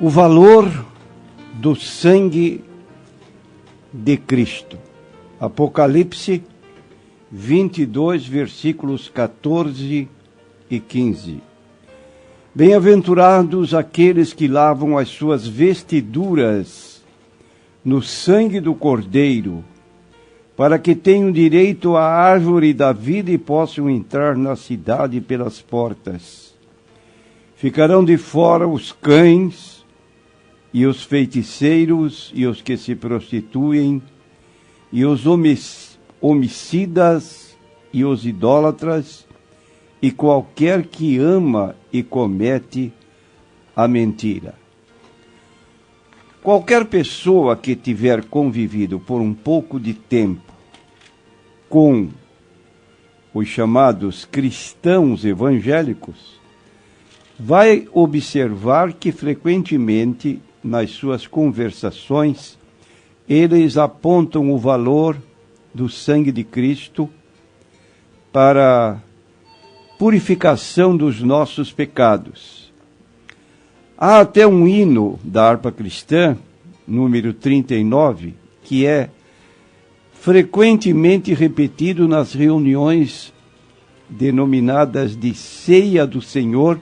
O valor do sangue de Cristo. Apocalipse 22, versículos 14 e 15. Bem-aventurados aqueles que lavam as suas vestiduras no sangue do Cordeiro, para que tenham direito à árvore da vida e possam entrar na cidade pelas portas. Ficarão de fora os cães e os feiticeiros e os que se prostituem e os homicidas e os idólatras e qualquer que ama e comete a mentira. Qualquer pessoa que tiver convivido por um pouco de tempo com os chamados cristãos evangélicos, vai observar que frequentemente nas suas conversações eles apontam o valor do sangue de Cristo para purificação dos nossos pecados. Há até um hino da harpa cristã, número 39, que é frequentemente repetido nas reuniões denominadas de Ceia do Senhor,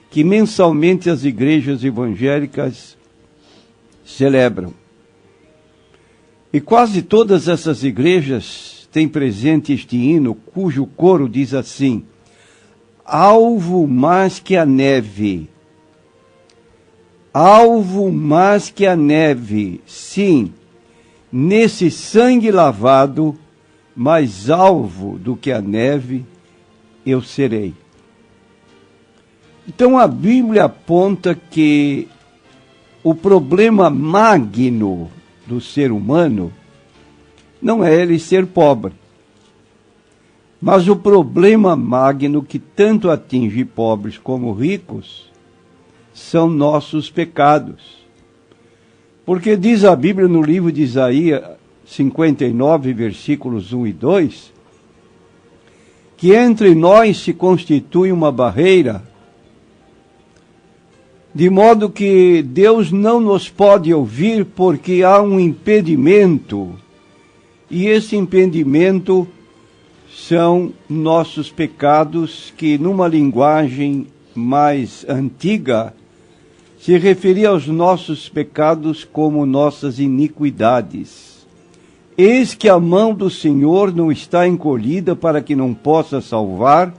que mensalmente as igrejas evangélicas celebram. E quase todas essas igrejas têm presente este hino, cujo coro diz assim: alvo mais que a neve, alvo mais que a neve, sim, nesse sangue lavado, mais alvo do que a neve eu serei. Então a Bíblia aponta que o problema magno do ser humano não é ele ser pobre, mas o problema magno que tanto atinge pobres como ricos são nossos pecados. Porque diz a Bíblia no livro de Isaías 59, versículos 1 e 2, que entre nós se constitui uma barreira, de modo que Deus não nos pode ouvir porque há um impedimento, e esse impedimento são nossos pecados, que numa linguagem mais antiga se referia aos nossos pecados como nossas iniquidades. Eis que a mão do Senhor não está encolhida para que não possa salvar,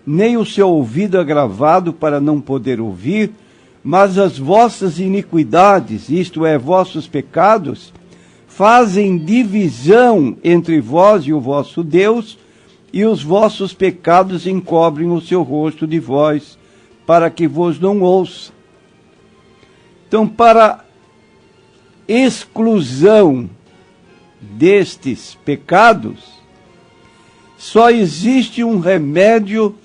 nem o seu ouvido agravado para não poder ouvir, mas as vossas iniquidades, isto é, vossos pecados, fazem divisão entre vós e o vosso Deus, e os vossos pecados encobrem o seu rosto de vós, para que vos não ouça. Então, para exclusão destes pecados, só existe um remédio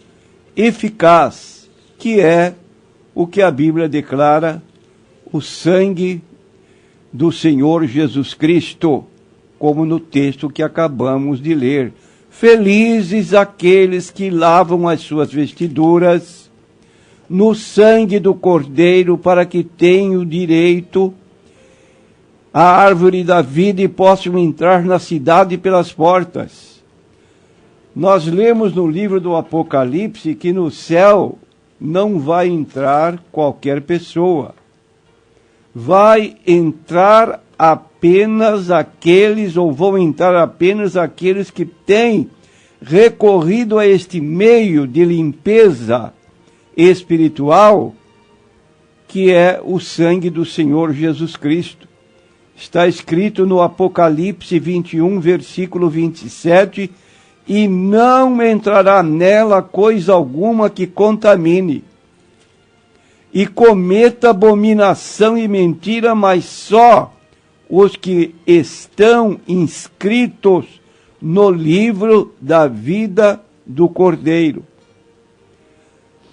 eficaz, que é o que a Bíblia declara, o sangue do Senhor Jesus Cristo, como no texto que acabamos de ler. Felizes aqueles que lavam as suas vestiduras no sangue do Cordeiro, para que tenham direito à árvore da vida e possam entrar na cidade pelas portas. Nós lemos no livro do Apocalipse que no céu não vai entrar qualquer pessoa. Vai entrar apenas aqueles, ou vão entrar apenas aqueles que têm recorrido a este meio de limpeza espiritual, que é o sangue do Senhor Jesus Cristo. Está escrito no Apocalipse 21, versículo 27, e não entrará nela coisa alguma que contamine, e cometa abominação e mentira, mas só os que estão inscritos no livro da vida do Cordeiro.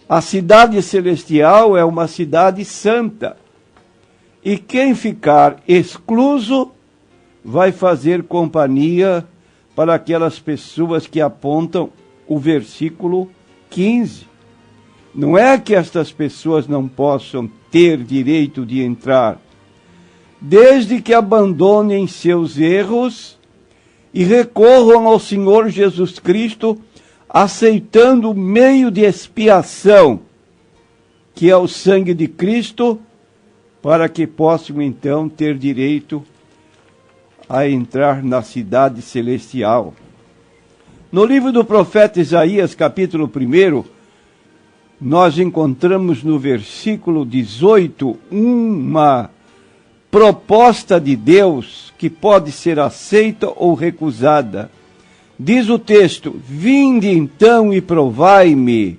A cidade celestial é uma cidade santa, e quem ficar excluso vai fazer companhia para aquelas pessoas que apontam o versículo 15. Não é que estas pessoas não possam ter direito de entrar, desde que abandonem seus erros e recorram ao Senhor Jesus Cristo, aceitando o meio de expiação, que é o sangue de Cristo, para que possam então ter direito a entrar na cidade celestial. No livro do profeta Isaías, capítulo 1, nós encontramos no versículo 18 uma proposta de Deus que pode ser aceita ou recusada. Diz o texto: vinde então e provai-me,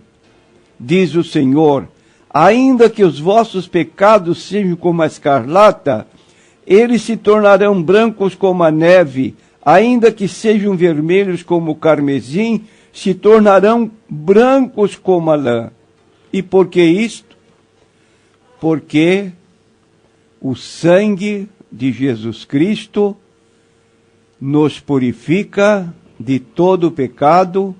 diz o Senhor, ainda que os vossos pecados sejam como a escarlata, eles se tornarão brancos como a neve, ainda que sejam vermelhos como o carmesim, se tornarão brancos como a lã. E por que isto? Porque o sangue de Jesus Cristo nos purifica de todo o pecado,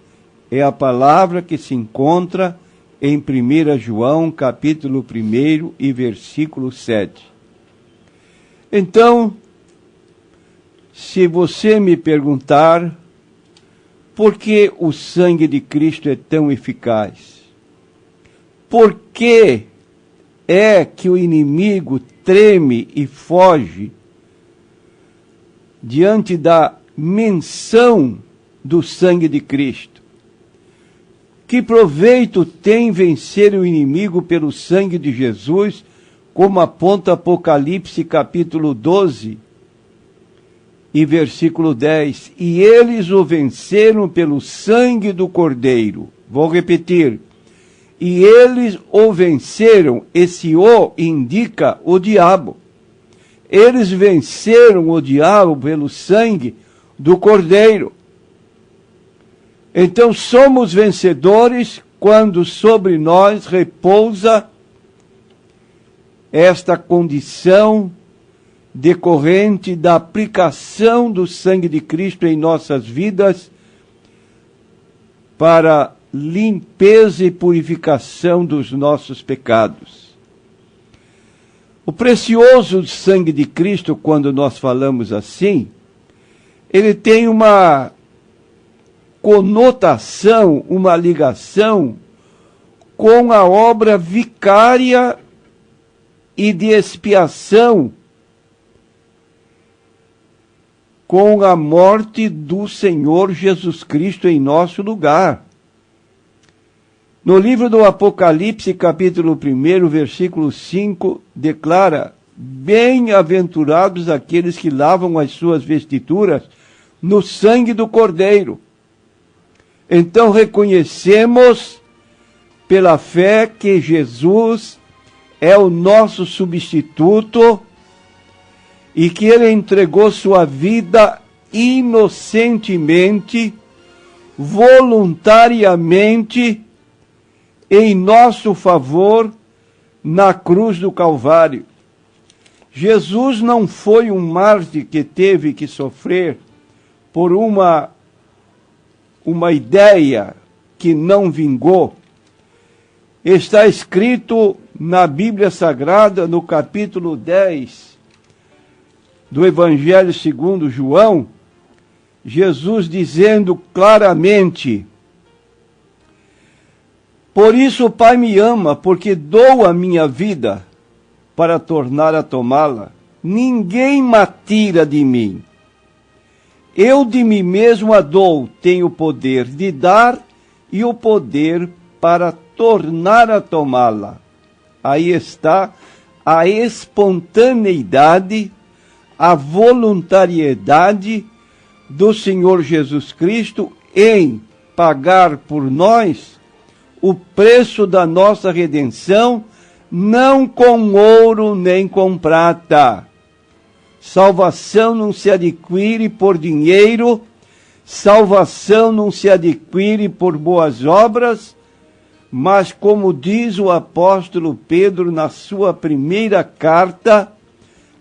é a palavra que se encontra em 1 João, capítulo 1 e versículo 7. Então, se você me perguntar por que o sangue de Cristo é tão eficaz, por que é que o inimigo treme e foge diante da menção do sangue de Cristo? Que proveito tem vencer o inimigo pelo sangue de Jesus, como aponta Apocalipse capítulo 12 e versículo 10? E eles o venceram pelo sangue do Cordeiro. Vou repetir. E eles o venceram. Esse "o" indica o diabo. Eles venceram o diabo pelo sangue do Cordeiro. Então somos vencedores quando sobre nós repousa esta condição decorrente da aplicação do sangue de Cristo em nossas vidas para limpeza e purificação dos nossos pecados. O precioso sangue de Cristo, quando nós falamos assim, ele tem uma conotação, uma ligação com a obra vicária e de expiação, com a morte do Senhor Jesus Cristo em nosso lugar. No livro do Apocalipse, capítulo 1, versículo 5, declara: bem-aventurados aqueles que lavam as suas vestiduras no sangue do Cordeiro. Então reconhecemos pela fé que Jesus é o nosso substituto e que ele entregou sua vida inocentemente, voluntariamente, em nosso favor, na cruz do Calvário. Jesus não foi um mártir que teve que sofrer por uma ideia que não vingou. Está escrito na Bíblia Sagrada, no capítulo 10 do Evangelho segundo João, Jesus dizendo claramente: por isso o Pai me ama, porque dou a minha vida para tornar a tomá-la. Ninguém me tira de mim. Eu de mim mesmo a dou, tenho o poder de dar e o poder para tornar a tomá-la. Aí está a espontaneidade, a voluntariedade do Senhor Jesus Cristo em pagar por nós o preço da nossa redenção, não com ouro nem com prata. Salvação não se adquire por dinheiro, salvação não se adquire por boas obras, mas como diz o apóstolo Pedro na sua primeira carta,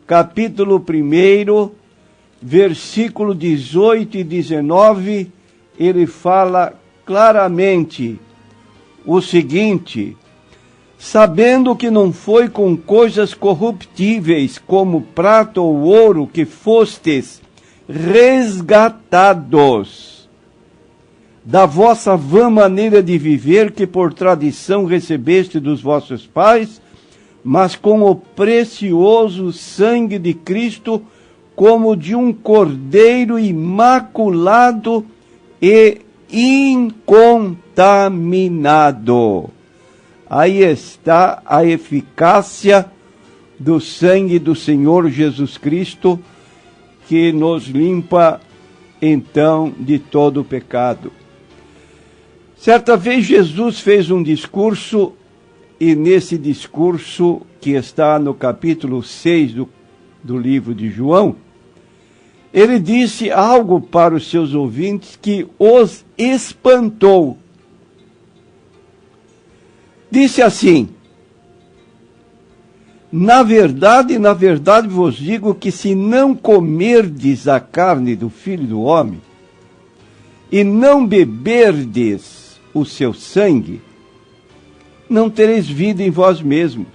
capítulo 1, versículo 18 e 19, ele fala claramente o seguinte: sabendo que não foi com coisas corruptíveis, como prata ou ouro, que fostes resgatados da vossa vã maneira de viver, que por tradição recebeste dos vossos pais, mas com o precioso sangue de Cristo, como de um cordeiro imaculado e incontaminado. Aí está a eficácia do sangue do Senhor Jesus Cristo, que nos limpa, então, de todo o pecado. Certa vez Jesus fez um discurso, e nesse discurso, que está no capítulo 6 do livro de João, ele disse algo para os seus ouvintes que os espantou. Disse assim: na verdade vos digo que se não comerdes a carne do Filho do Homem, e não beberdes o seu sangue, não tereis vida em vós mesmos.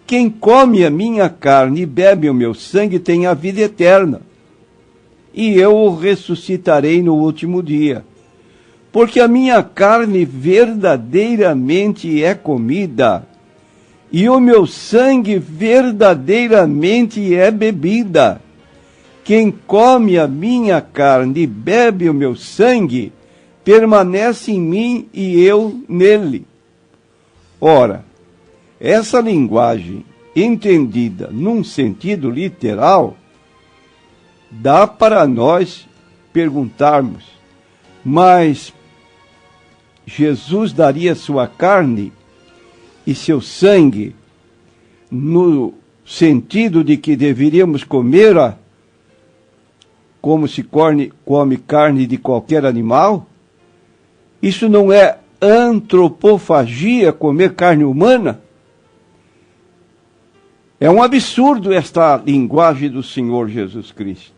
Quem come a minha carne e bebe o meu sangue tem a vida eterna, e eu o ressuscitarei no último dia. Porque a minha carne verdadeiramente é comida, e o meu sangue verdadeiramente é bebida. Quem come a minha carne e bebe o meu sangue, permanece em mim e eu nele. Ora, essa linguagem, entendida num sentido literal, dá para nós perguntarmos, mas Jesus daria sua carne e seu sangue no sentido de que deveríamos comer como se come carne de qualquer animal? Isso não é antropofagia, comer carne humana? É um absurdo esta linguagem do Senhor Jesus Cristo.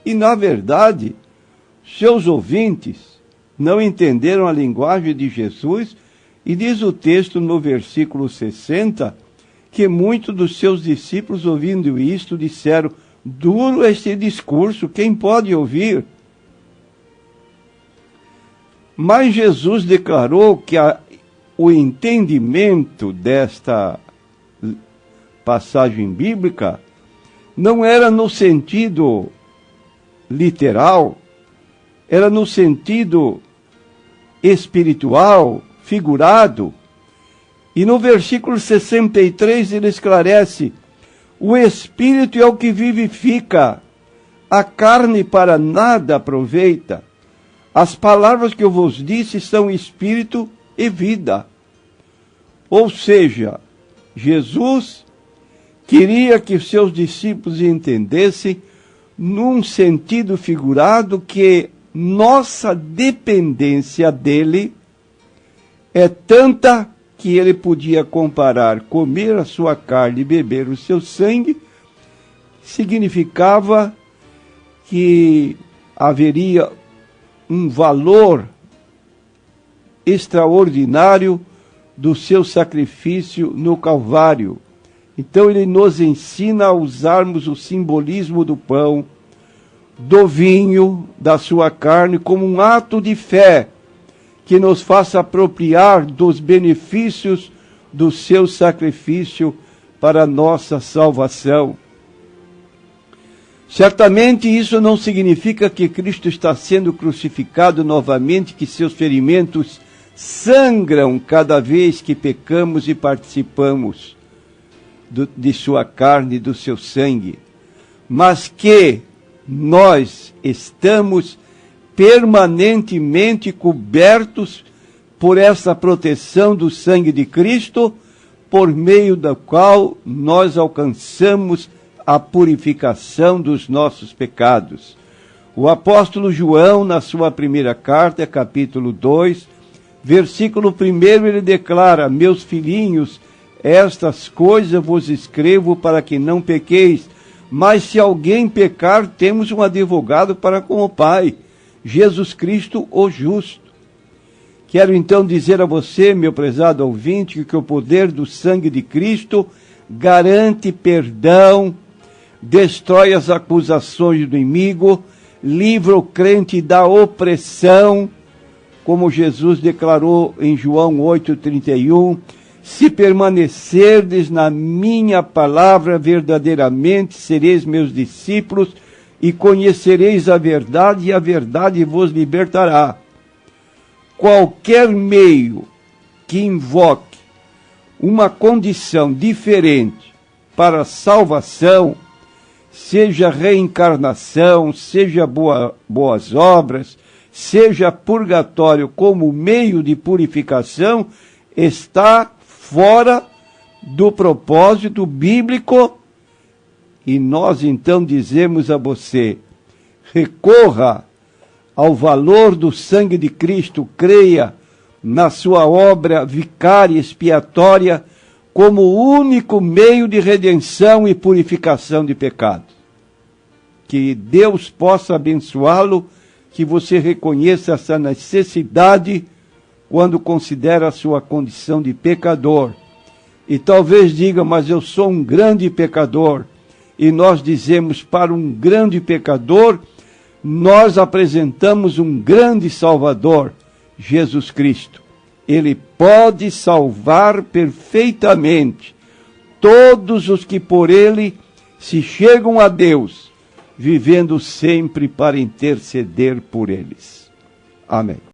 E, na verdade, seus ouvintes não entenderam a linguagem de Jesus, e diz o texto no versículo 60, que muitos dos seus discípulos, ouvindo isto, disseram: duro este discurso, quem pode ouvir? Mas Jesus declarou que o entendimento desta passagem bíblica não era no sentido literal, era no sentido espiritual, figurado. E no versículo 63 ele esclarece: o Espírito é o que vivifica, a carne para nada aproveita. As palavras que eu vos disse são espírito e vida. Ou seja, Jesus queria que os seus discípulos entendessem, num sentido figurado, que nossa dependência dele é tanta que ele podia comparar comer a sua carne e beber o seu sangue, significava que haveria um valor extraordinário do seu sacrifício no Calvário. Então ele nos ensina a usarmos o simbolismo do pão, do vinho, da sua carne, como um ato de fé que nos faça apropriar dos benefícios do seu sacrifício para a nossa salvação. Certamente isso não significa que Cristo está sendo crucificado novamente, que seus ferimentos sangram cada vez que pecamos e participamos de sua carne e do seu sangue, mas que nós estamos permanentemente cobertos por essa proteção do sangue de Cristo, por meio da qual nós alcançamos a purificação dos nossos pecados. O apóstolo João, na sua primeira carta, capítulo 2, versículo 1, ele declara: meus filhinhos, estas coisas vos escrevo para que não pequeis, mas se alguém pecar, temos um advogado para com o Pai, Jesus Cristo o justo. Quero então dizer a você, meu prezado ouvinte, que o poder do sangue de Cristo garante perdão, destrói as acusações do inimigo, livra o crente da opressão, como Jesus declarou em João 8,31, se permanecerdes na minha palavra, verdadeiramente sereis meus discípulos e conhecereis a verdade, e a verdade vos libertará. Qualquer meio que invoque uma condição diferente para a salvação, seja reencarnação, seja boas obras, seja purgatório como meio de purificação, está fora do propósito bíblico. E nós então dizemos a você, recorra ao valor do sangue de Cristo, creia na sua obra vicária expiatória como o único meio de redenção e purificação de pecados. Que Deus possa abençoá-lo, que você reconheça essa necessidade quando considera a sua condição de pecador. E talvez diga, mas eu sou um grande pecador. E nós dizemos, para um grande pecador, nós apresentamos um grande Salvador, Jesus Cristo. Ele pode salvar perfeitamente todos os que por ele se chegam a Deus, vivendo sempre para interceder por eles. Amém.